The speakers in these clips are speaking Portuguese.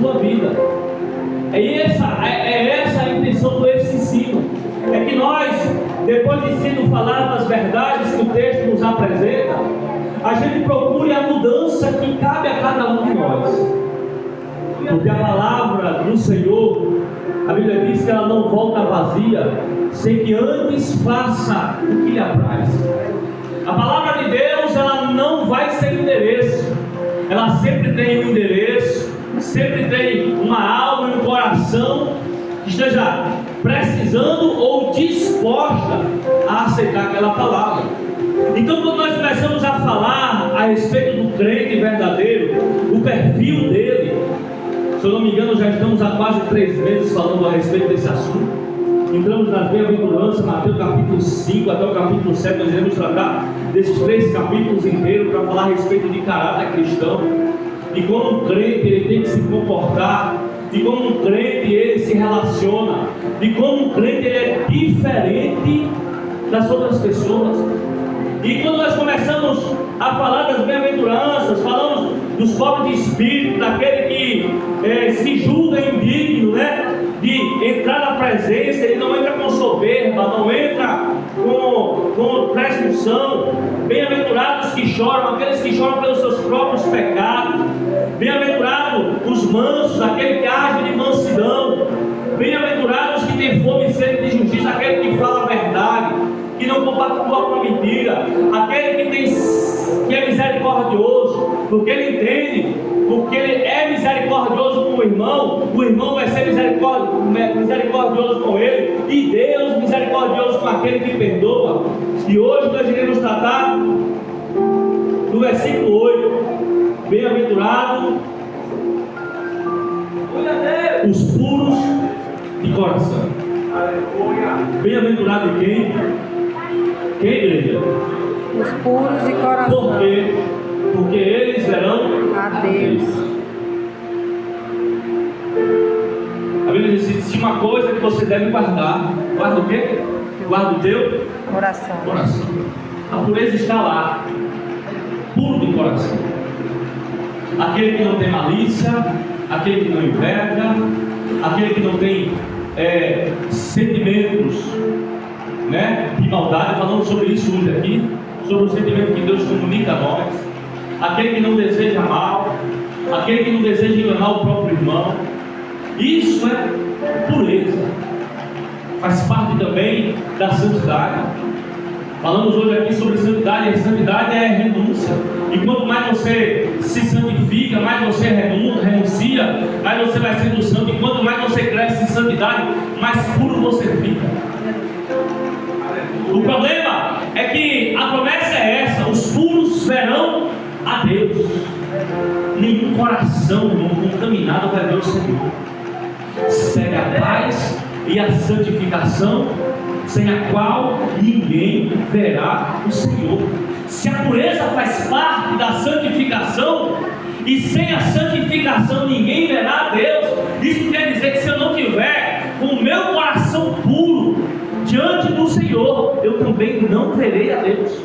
sua vida. É essa a intenção desse ensino. É que nós, depois de sendo falado as verdades que o texto nos apresenta, a gente procure a mudança que cabe a cada um de nós. Porque a palavra do Senhor, a Bíblia diz que ela não volta vazia, sem que antes faça o que lhe apraz. A palavra de Deus, ela não vai sem endereço. Ela sempre tem um endereço, sempre tem uma alma e um coração que esteja precisando ou disposta a aceitar aquela palavra. Então, quando nós começamos a falar a respeito do crente verdadeiro, o perfil dele, se eu não me engano, já estamos há quase 3 meses falando a respeito desse assunto. Entramos nas bem-aventuranças, Mateus capítulo 5 até o capítulo 7, nós iremos tratar desses 3 capítulos inteiros para falar a respeito de caráter cristão, e como um crente ele tem que se comportar, e como um crente ele se relaciona, e como um crente ele é diferente das outras pessoas. E quando nós começamos a falar das bem-aventuranças, falamos dos pobres de espírito, daquele que se julga indigno, né, de entrar na presença, ele não entra com soberba, não entra com presunção. Bem-aventurados que choram, aqueles que choram pelos seus próprios pecados. Bem-aventurados os mansos, aquele que age de mansidão. Bem-aventurados que têm fome e sede de justiça, aquele que fala a verdade, que não compactua com a mentira, aquele que é misericordioso, porque ele entende, porque ele é misericordioso com o irmão vai ser misericordioso com ele, e Deus misericordioso com aquele que perdoa. E hoje nós iremos tratar do versículo 8, bem-aventurado os puros de coração. Bem-aventurado quem? Quem, igreja? Os puros de coração. Por quê? Porque eles verão a Deus. A Bíblia diz: se uma coisa que você deve guardar, guarda o quê? Guarda o teu coração. A pureza está lá, puro de coração. Aquele que não tem malícia, aquele que não inveja, aquele que não tem sentimentos, né, de maldade. Falamos sobre isso hoje aqui, sobre o sentimento que Deus comunica a nós. Aquele que não deseja mal, aquele que não deseja enganar o próprio irmão. Isso é pureza, faz parte também da santidade. Falamos hoje aqui sobre santidade. A santidade é renúncia, e quanto mais você se santifica, mais você renuncia, mais você vai sendo santo. E quanto mais você cresce em santidade, mais puro você fica. O problema é que a promessa é essa: os puros verão a Deus. Nenhum coração contaminado vai ver o Senhor. Segue a paz e a santificação, sem a qual ninguém verá o Senhor. Se a pureza faz parte da santificação, e sem a santificação ninguém verá a Deus, isso quer dizer que se eu não tiver com o meu coração puro diante do Senhor, eu também não verei a Deus.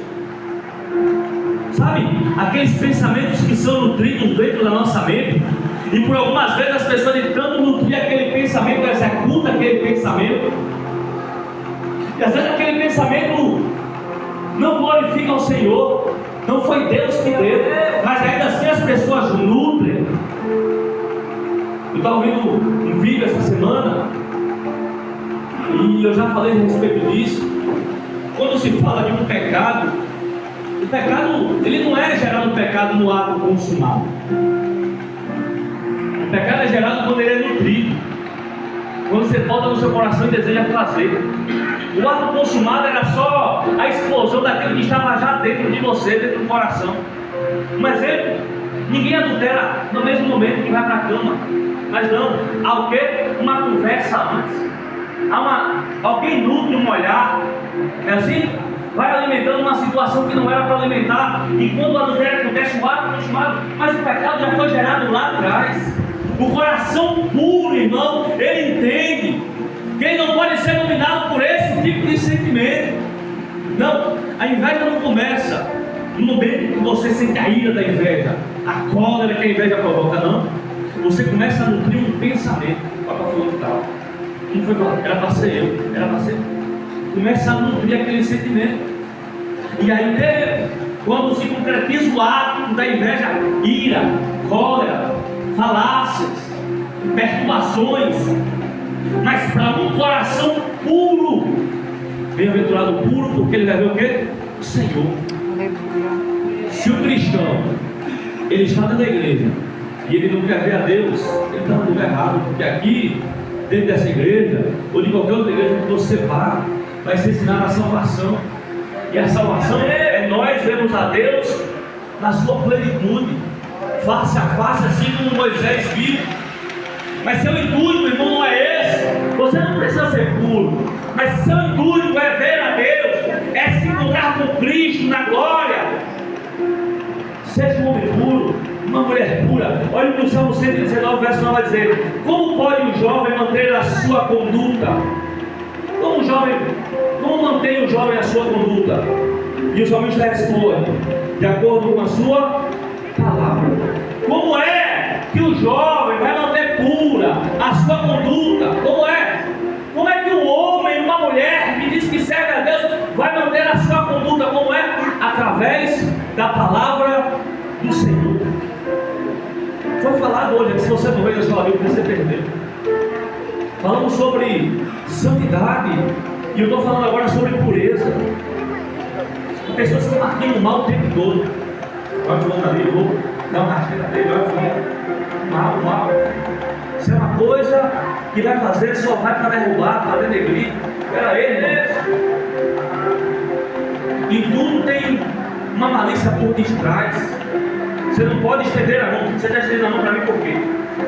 Sabe, aqueles pensamentos que são nutridos dentro da nossa mente, e por algumas vezes as pessoas de tanto nutrir aquele pensamento, executam aquele pensamento, e às vezes aquele pensamento não glorifica o Senhor, não foi Deus que deu, mas ainda assim as pessoas nutrem. Eu estava ouvindo um vídeo essa semana, e eu já falei a respeito disso. Quando se fala de um pecado, o pecado, ele não é gerado pecado no ato consumado. O pecado é gerado quando ele é nutrido, quando você bota no seu coração e deseja fazer. O ato consumado era só a explosão daquilo que estava já dentro de você, dentro do coração. Um exemplo: ninguém adultera no mesmo momento que vai para a cama, mas não, há o quê? Uma conversa antes. Alguém nutre um olhar, é assim? Vai alimentando uma situação que não era para alimentar, e quando o adultério acontece, o ato consumado, mas o pecado já foi gerado lá atrás. O coração puro, irmão, ele entende que ele não pode ser dominado por esse tipo de sentimento. Não, a inveja não começa no momento que você sente a ira da inveja, a cólera que a inveja provoca, não. você começa a nutrir um pensamento. Olha para fulano que tal. Quem foi falar? Era para ser eu, era para ser. Começa a nutrir aquele sentimento. E aí, quando se concretiza o ato da inveja, ira, cólera, falácias, perturbações. Mas para um coração puro, bem-aventurado puro, porque ele vai ver o quê? O Senhor. Se o cristão, ele está dentro da igreja e ele não quer ver a Deus, ele está no lugar errado. Porque aqui, dentro dessa igreja, ou de qualquer outra igreja que você vá, vai ser ensinada a salvação. E a salvação é nós vemos a Deus na sua plenitude, face a face, assim como Moisés viu. Mas seu intuito, irmão, não é esse. Você não precisa ser puro, mas seu intuito é ver a Deus, é se encontrar com Cristo na glória. Seja um homem puro, uma mulher pura. Olha no Salmo 119, verso 9, vai dizer: como pode um jovem manter a sua conduta? Como mantém o jovem a sua conduta? E o salmista responde: de acordo com a sua palavra. Como é que o jovem vai manter pura a sua conduta? Como é que um homem, uma mulher que diz que serve a Deus vai manter a sua conduta? Como é? Através da palavra do Senhor. Foi falado hoje, que se você não veio na escola bíblica, você perdeu. Falamos sobre santidade, e eu estou falando agora sobre pureza. Pessoas que estão marcando mal o tempo todo. Olha o outro ali, eu vou dar uma rasteira dele, olha mal. Isso é uma coisa que vai fazer, só vai para derrubar, para denegrir. Era ele, né? E tudo tem uma malícia por detrás. Você não pode estender a mão. Você está estendendo a mão para mim por quê?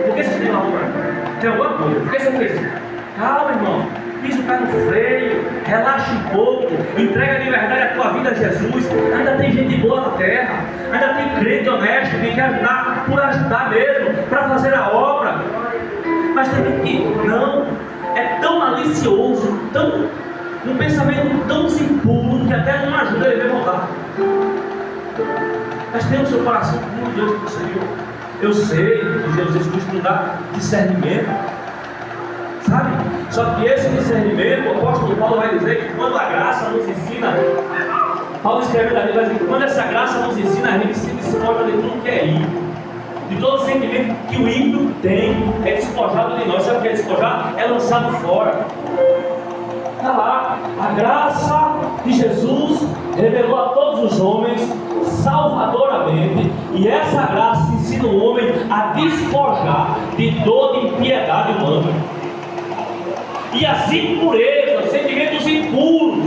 Por que você estendeu a mão para mim? Tem alguma coisa? Por que você fez isso? Calma, irmão. Pisa o pé no freio, relaxa um pouco, entrega de verdade a tua vida a Jesus. Ainda tem gente boa na terra, ainda tem crente honesto que quer ajudar por ajudar mesmo, para fazer a obra. Mas tem gente que não, é tão malicioso, um pensamento tão impuro que até não ajuda ele a voltar. Mas tem o seu coração puro diante do Senhor. Eu sei que Jesus Cristo não dá discernimento. Sabe? Só que esse discernimento, o apóstolo Paulo vai dizer que quando a graça nos ensina, Paulo escreve da Bíblia, que quando essa graça nos ensina, a gente se despoja de tudo que é ímpio, de todo sentimento que o ímpio tem, é despojado de nós. Sabe o que é despojado? É lançado fora. Está lá, a graça de Jesus revelou a todos os homens salvadoramente, e essa graça ensina o homem a despojar de toda impiedade humana. E as impurezas, sentimentos impuros,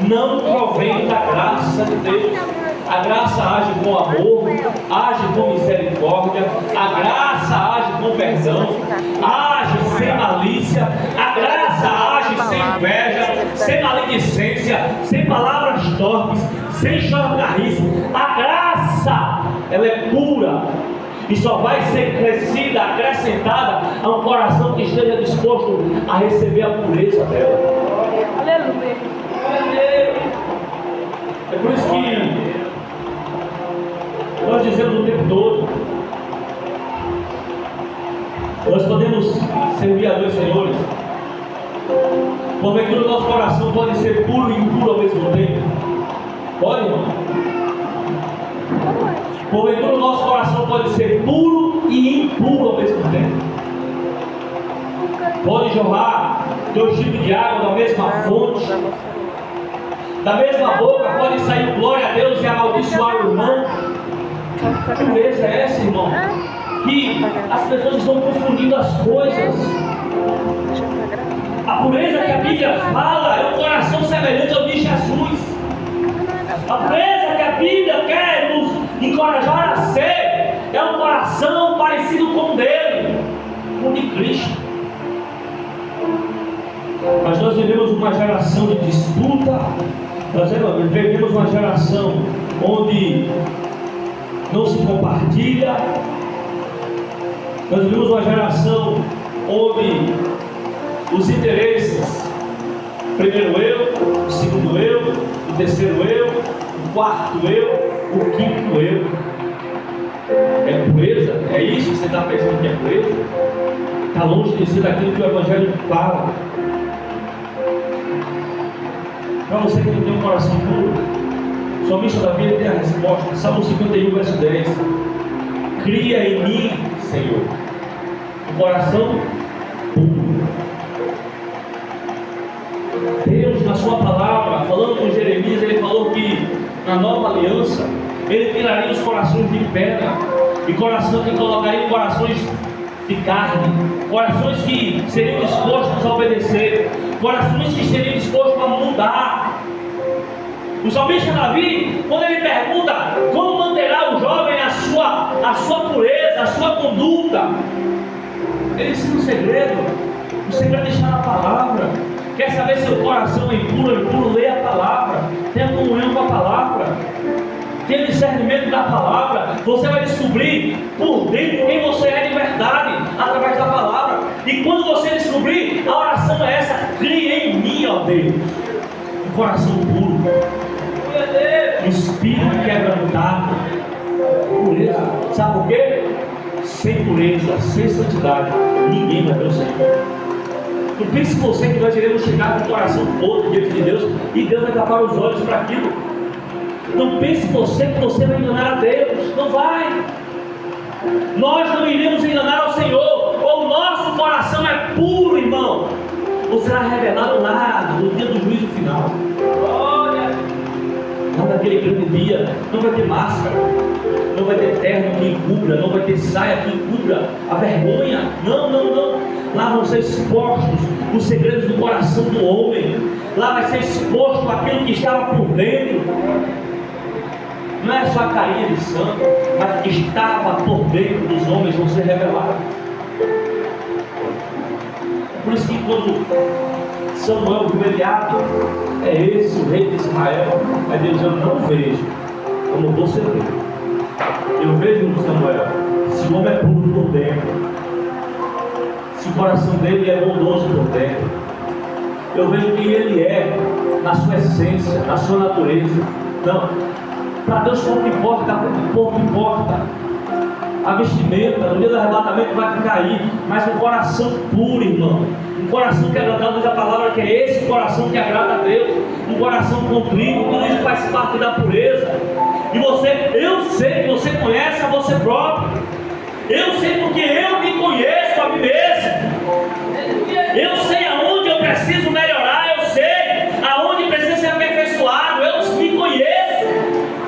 não provém da graça de Deus. A graça age com amor, age com misericórdia, a graça age com perdão, age sem malícia, a graça age sem inveja, sem maledicência, sem palavras torpes, sem chororgarrice. A graça, ela é pura e só vai ser crescida, acrescentada a um coração que esteja disposto a receber a pureza dela. Aleluia. É por isso que nós dizemos o tempo todo: nós podemos servir a dois senhores. Porventura o nosso coração pode ser puro e impuro ao mesmo tempo. Pode, irmão? Porventura o nosso coração pode ser puro e impuro ao mesmo tempo. Pode jorrar dois tipos de água da mesma fonte. Da mesma boca pode sair glória a Deus e amaldiçoar o irmão. Que pureza é essa, irmão? Que as pessoas estão confundindo as coisas. A pureza que a Bíblia fala é um coração semelhante ao de Jesus. A pureza que a Bíblia quer nos encorajar a ser é um coração parecido com o dele, com o de Cristo. Mas nós vivemos uma geração de disputa. Nós vivemos uma geração onde não se compartilha. Nós vivemos uma geração onde os interesses, primeiro eu, o segundo eu, o terceiro eu, o quarto eu, o quinto eu. É pureza? É isso que você está pensando que é pureza? Está longe de ser daquilo que o Evangelho fala. Para você que não tem um coração puro, somente da vida tem a resposta. Salmo 51, verso 10. Cria em mim, Senhor, um coração puro. Deus, na sua palavra, falando com Jeremias, ele falou que na nova aliança ele tiraria os corações de pedra e coração que colocaria em corações de carne, corações que seriam dispostos a obedecer, corações que seriam dispostos a mudar. O salmista Davi, quando ele pergunta como manterá o jovem a sua pureza, a sua conduta, ele ensina um segredo. O segredo está na palavra. Quer saber se o coração é impuro ou impuro? Leia a palavra, tenha comunhão com a palavra, tenha discernimento da palavra. Você vai descobrir por dentro quem você é de verdade através da palavra. E quando você descobrir, a oração é essa: cria em mim, ó Deus, um coração puro, um espírito quebrantado. Pureza, sabe por quê? Sem pureza, sem santidade, ninguém vai ver o Senhor. Não pense você que nós iremos chegar com o coração podre diante de Deus e Deus vai tapar os olhos para aquilo. Não pense você que você vai enganar a Deus. Não vai. Nós não iremos enganar ao Senhor. O nosso coração é puro, irmão. Ou será revelado lá no dia do juízo final. Olha, lá naquele grande dia, não vai ter máscara, não vai ter terno que encubra, não vai ter saia que encubra a vergonha. Não, não, não. Lá vão ser expostos os segredos do coração do homem. Lá vai ser exposto aquilo que estava por dentro. Não é só a carinha de santo, mas o que estava por dentro dos homens vão ser revelados. Por isso que quando Samuel viu Eliabe, é esse o rei de Israel, aí Deus diz: eu não vejo como você vê. Eu vejo no Samuel, se o homem é puro por dentro, se o coração dele é bondoso por dentro, eu vejo quem ele é na sua essência, na sua natureza. Não, para Deus pouco importa a vestimenta, no dia do arrebatamento vai ficar aí, mas um coração puro, irmão, um coração que agrada, diz a palavra que é esse coração que agrada a Deus, um coração contrito. Tudo isso faz parte da pureza. E eu sei que você conhece a você próprio. Eu sei porque eu me conheço a mim mesmo.